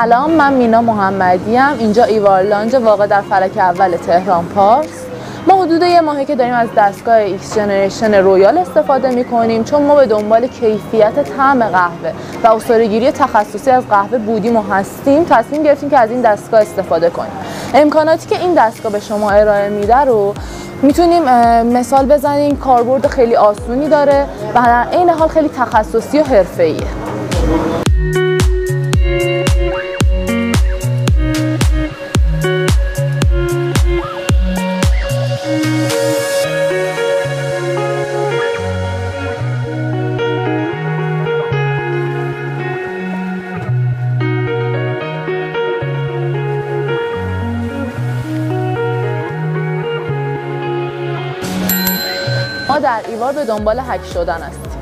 سلام، من مینا محمدی ام. اینجا ایوار لانج واقع در فلک اول تهران پارس. ما حدود یه ماهه که داریم از دستگاه ایکس جنریشن رویال استفاده میکنیم، چون ما به دنبال کیفیت طعم قهوه و اسطوره‌گیری تخصصی از قهوه بودیم و هستیم. تصمیم گرفتیم که از این دستگاه استفاده کنیم. امکاناتی که این دستگاه به شما ارائه میده رو میتونیم مثال بزنیم. کاربرد خیلی آسونی داره و در عین حال خیلی تخصصی و حرفه‌ایه. ما در ایوار به دنبال هک شدن هستیم.